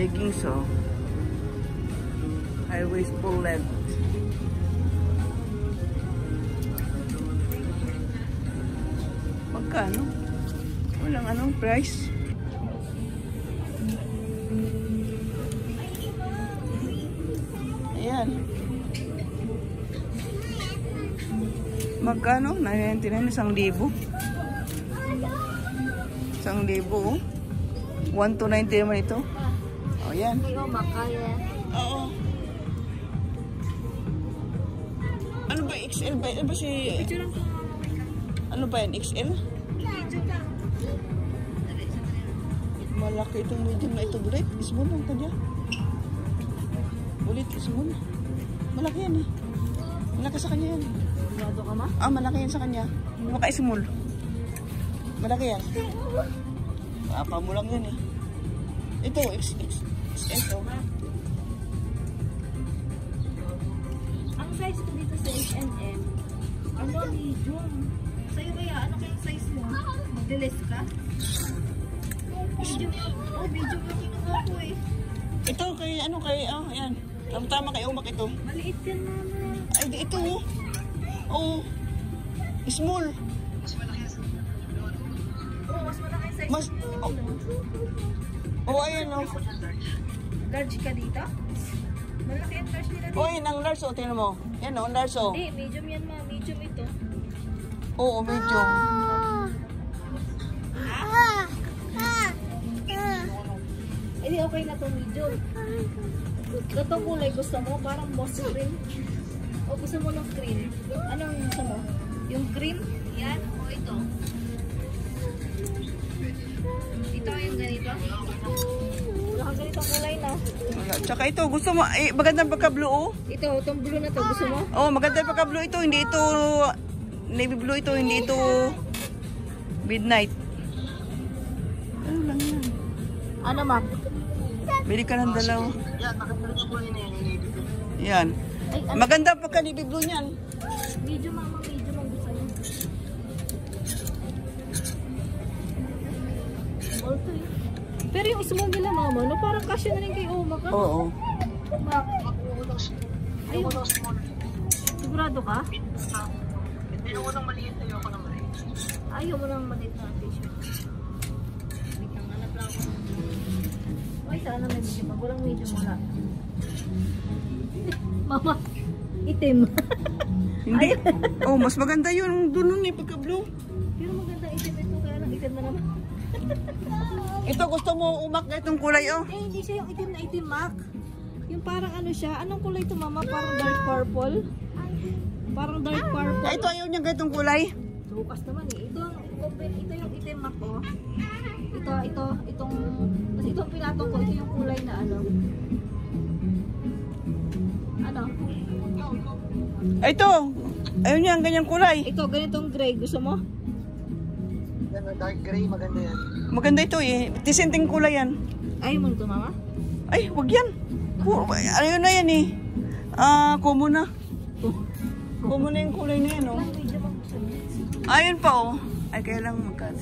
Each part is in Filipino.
leggings, oh. High waist, full length. Magkano? Walang anong price. Ayan. Magkano? 999, 1,000. 1,000, oh. 1,290 naman ito. O, yan. Oo. Ano ba, XL ba? Ano ba si... Ano ba yan, XL? Malaki itong medium na ito, bulit. Small lang kanya. Bulit, small. Malaki yan eh. Malaki sa kanya yan. Malado ka ma? Ah, malaki yan sa kanya. Maka-small. Malaki yan. Apa mo lang yan eh. Ito, XL to. Ang size ko dito sa H&M, ano, medium. Sa'yo kaya, ano kayong size mo? Magdilis ka? Medium yun. Oh, medium yung kinuha ko eh. Ito, kay ano, kay, oh, ayan. Tama kay Umak ito. Maliit yan, mama. Ay, di ito, oh. Oh. Small. Oh, mas malaki size Mas, mo. oh, ayan, oh. Large ka dito? Malaki ang large nila dito. Oh, yan, ang large, oh. Tingnan mo. Yan, oh, ang large, oh. Hindi, medium yan ma. Medium ito. Oo, medium. Hindi, okay na to medium. Itong kulay gusto mo? Parang moss cream. O gusto mo ng cream? Anong gusto mo? Yung cream? Yan? O ito? Ito yung ganito? Wala kang ganitong kulay na. Wala. Tsaka ito, gusto mo, eh, magandang pagka-blue, oh. Ito, itong blue na to. Gusto mo? Oh, magandang pagka-blue ito. Hindi ito, navy blue ito. Hindi ito midnight. Ano lang yan? Ano ma? Bili ka ng dalaw. Yan. Maganda pagka-navy blue niyan. Medium mama, medium ang gusto niyo. Also, pero yung small nila mama, no, parang kasya na rin kay Oma ka. Oo. Ayun. Sigurado ka? Ayaw mo nang maliit, ayaw ko nang maliit. Ayaw mo nang maliit na t-shirt. Wait lang, hanap lang ako. Ay, sana may medium. Pag walang medium, wala. Mama, itim. Hindi. Oh, mas maganda yun. Doon nun eh, pagka-blue. Pero maganda itim ito, kaya lang itim na naman. Ito, gusto mo umak na itong kulay, oh. Eh, hindi siya yung itim na itim, Mac. Yung parang ano siya. Anong kulay ito, mama? Parang dark purple. Parang dark purple. Ay, ito, ayaw niya ganitong kulay. Bukas naman eh. Ito yung itim, Mac, oh. Itong, kasi itong pinatong ko, ito yung kulay na ano. Ano? Ay, ito. Ayaw niya ang ganyang kulay. Ito, ganitong gray. Gusto mo? Yan, dark gray, maganda yan. Maganda ito eh. Disenteng kulay yan. Ayaw mo nito, mama? Ay, wag yan. Ayaw na yan eh. Ah, kumo na. Kumo na yung kulay na yan, oh. Ayun pa, oh. Ay, kaya lang magkano.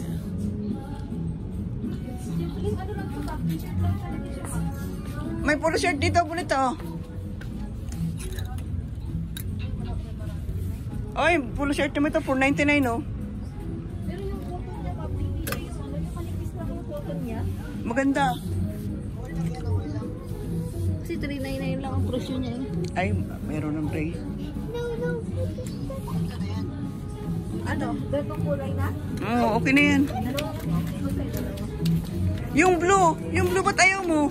May polo shirt dito, bulit, oh. Ay, polo shirt naman ito, $4.99, oh. Pero yung cotton niya, mabili siya yung ano, yung kalipis na yung cotton niya. Maganda. Kasi $3.99 lang ang presyo niya eh. Ay, mayroon ng gray. Ano? Ganitong kulay na? Oo, okay na yan. Dalawa na yung kulay, dalawa. Yung blue ba't ayaw mo?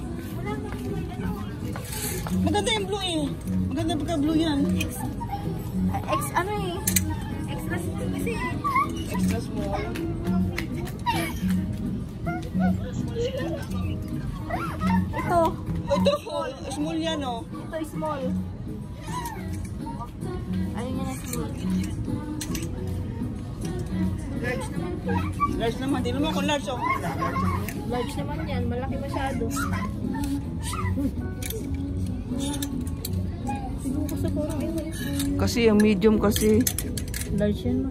Maganda yung blue eh. Maganda pagka blue yan. Ano eh? Extra small kasi eh. Extra small. Ito. Ito, small yan, oh. Ito small. Ayun yan na small. Large naman po. Large naman. Di naman kung large, oh. Large naman yan. Malaki masyado. Siguro ko sa parang ito. Kasi yung medium kasi. Large yan ma.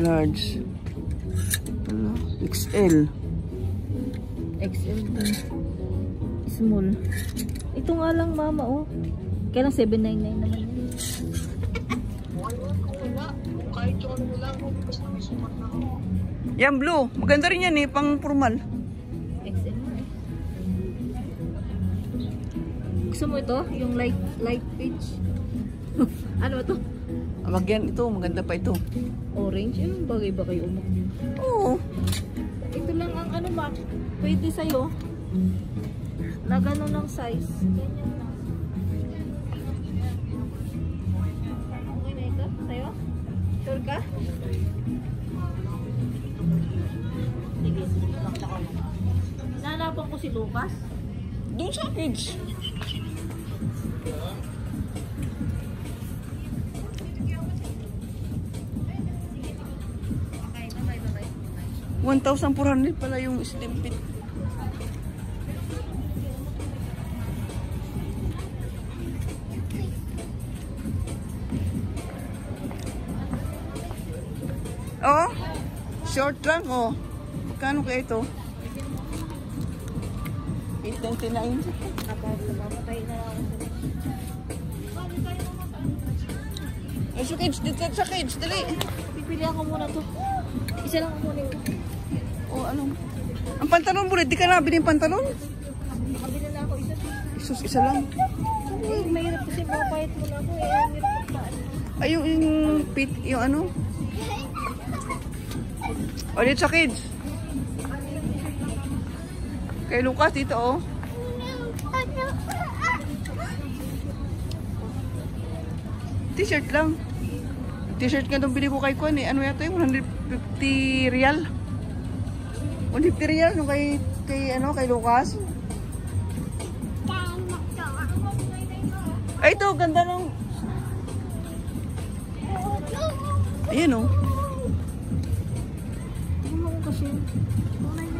Large. XL. XL din. small. Ito nga lang mama oh. Kaya lang 799 naman yun. Wala. Kahit yung ano lang. Basta may sumat na ako. Yan, blue. Maganda rin yan eh, pang formal. XL mo eh. Gusto mo ito? Yung light peach? Ano ito? Wag yan, ito. Maganda pa ito. Orange? Yung bagay ba kayo umak? Oo. Ito lang ang ano ma. Pwede sa'yo. Na gano'n ng size. Ganyan lang. Okay na ito? Sa'yo? Sure ka? Sige. Nahanapan ko si Lucas. Doon sa kids. Okay, bye-bye. 1,400 pala yung slim fit. Oh, short lang oh. Magkano kaya ito? 899. Mamatay na lang ako. Ay, so kids, dito sa kids, dali. Pipili ako muna to. Isa lang ako muna. Oh, ano? Ang pantalon mo, di ka na bilhin pantalon? Nakabili na ako isa. Isus, isa lang. Eh, mahirap kasi mapayat mo na ako eh. Mahirap pa. Ay, yung pit, yung ano? O, dito sa kids. Kay Lucas, dito oh. T-shirt lang. T-shirt nga itong bili ko kay Kwan eh. Ano yata yung 150 real? 150 real yung kay Lucas. Ay, ito, ganda ng... Ayan oh.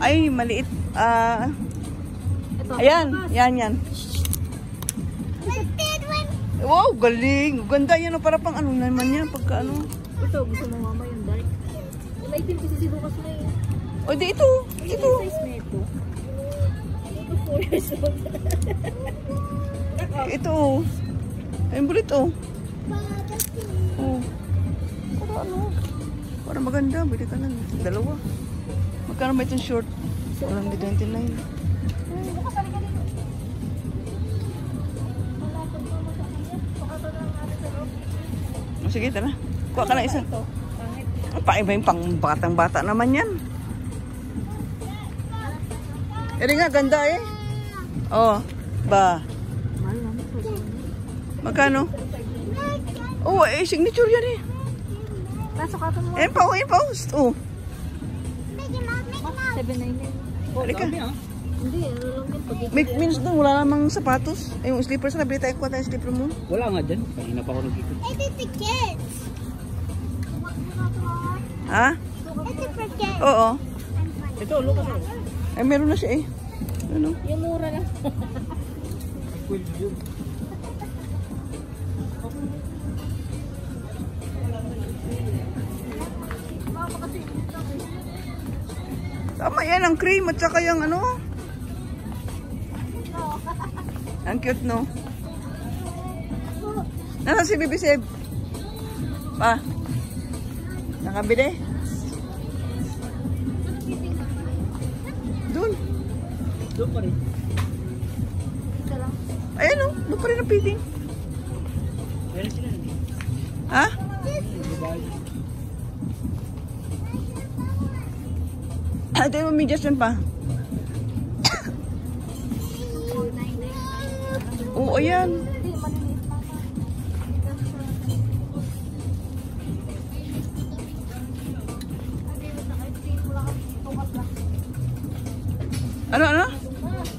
Ay, maliit. Ayan, yan. Wow, galing. Ganda yan. Para pang ano naman yan. Pagka ano. Ito, gusto mo mama yung dark. May itim kasi si Lucas na yun. O, di ito. Ito. Yung size na ito. Ito 4 years old. Ito. Ayun, bulit oh. Oh. Para ano. Para maganda. Bili ka lang. Dalawa. Magkano ba itong short? 129. Sige, tara. Kuha ka na isa. Paiba yung pang batang-bata naman yan. Eri nga, ganda eh. Oh, ba? Magkano? Oh, eh, signature yan eh. Nasukatan mo. Eh, pa, oh. 799. Halika. Hindi, ano lang yun. Means doon, wala namang sapatos. Eh, yung slippers na, nabili tayo kuha tayo slipper mo. Wala nga dyan. Kanina pa ako nagkikita. It's the kids. Ha? It's for kids. Oo. Ito, Lucas. Eh, meron na siya eh. Ano? Yung mura lang. 12 yun. Tama yan, ang cream at saka yung ano. Ang cute, no? Nasaan si Bibi Seb? Pa? Nakabili? Doon. Doon pa rin. Ito lang. Ayan o, doon pa rin ang piting. Meron sila na. Ha? Ito yung medyas yun pa. Oo, ayan. Ano?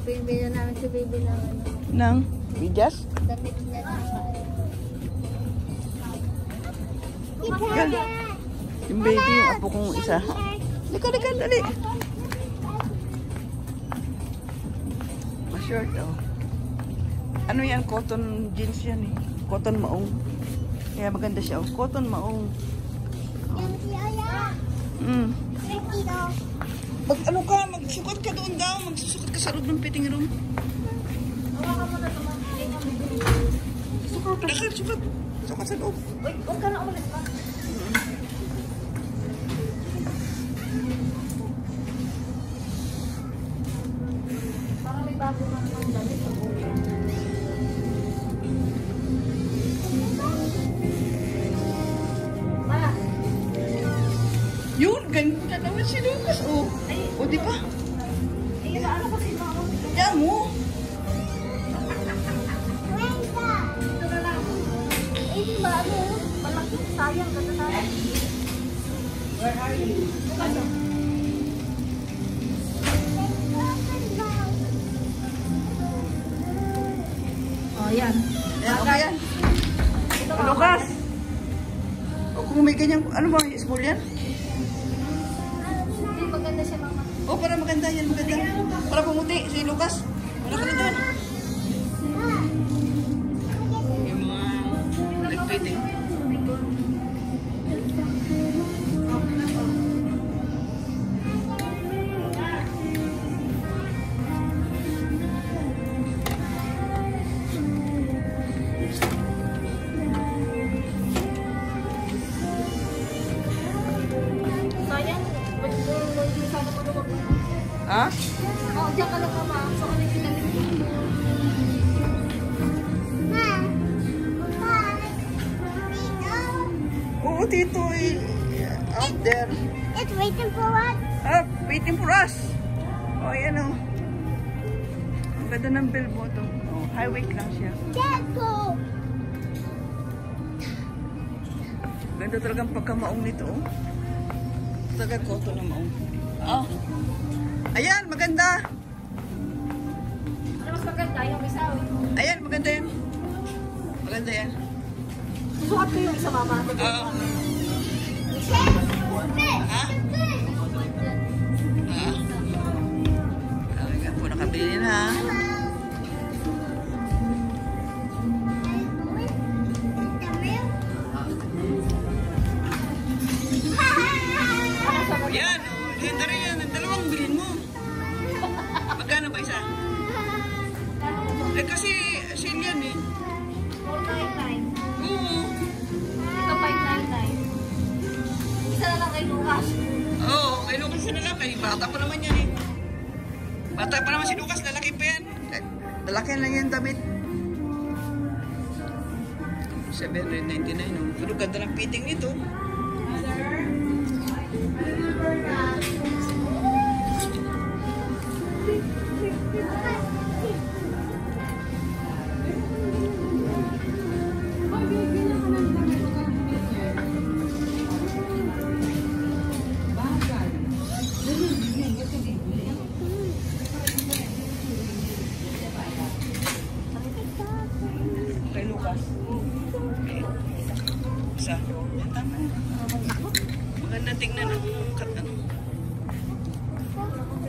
Bibili na namin si baby ng ano. Nang medyas? Damit niya na. Yan. Yung baby, yung apo kong isa. Lika, dali. Ma-short, oh. Ano yan? Cotton jeans yan eh. Cotton maong. Kaya maganda siya, oh. Cotton maong. Mag ano ka, magsukat ka doon daw. Magsusukat ka sa loob ng fitting room. Hawakan mo na ito, ma'am. Sukat, sukat. Sukat sa loob. Wait, huwag ka na ulit pa. Parang may bago kang damit sa buhay. Ma, Yun, ganda naman si Lucas. Oh. O, di ba? eh, ano kasi mama? Yan mo. Ito na lang. Eh, ba, ano? Malaki, sayang, ganda sayang. Where are you? Ano? Oh, yan. Yan, okay yan. Ito O, Lucas. O, kung may ganyan, ano ba, small yan? Hindi, maganda siya, mama. O, para maganda yan, maganda. Para pumuti, si Lucas. Wala ka na doon. Yung mga nagpiting. Sayang, hindi sana maluwag mo. Ha? Oh, diyan ka lang, mama. So, ano yung pinalit mo? Oo, Tito, out there. It's waiting for what? Up, waiting for us. O, yan o. Ang ganda ng bell mo to. Oh, highway lang siya. Let's go. Ganda talagang pagkamaong nito. Oh. Talaga koto na maong. Oh. Ayan, maganda. Ano mas maganda? Yung isa, Ayan, maganda yan. Maganda yan. susukat ko yung isa, mama. Oo. Ha? Okay ka po, nakabili na ha. Yan, ganda rin yan. Ang dalawang bilhin mo. Magkano ba isa? Eh kasi, sale yan eh. 499. Oo. Ito 599. Isa na lang kay Lucas. Oo, kay Lucas na lang. Kay bata pa naman yan eh. Bata pa naman si Lucas, lalaki pa yan. Lalaki lang yan damit. 799 oh. Pero ganda ng fitting nito. Kay Lucas. Isa. Yan, tama. Maganda tingnan ang kat ano.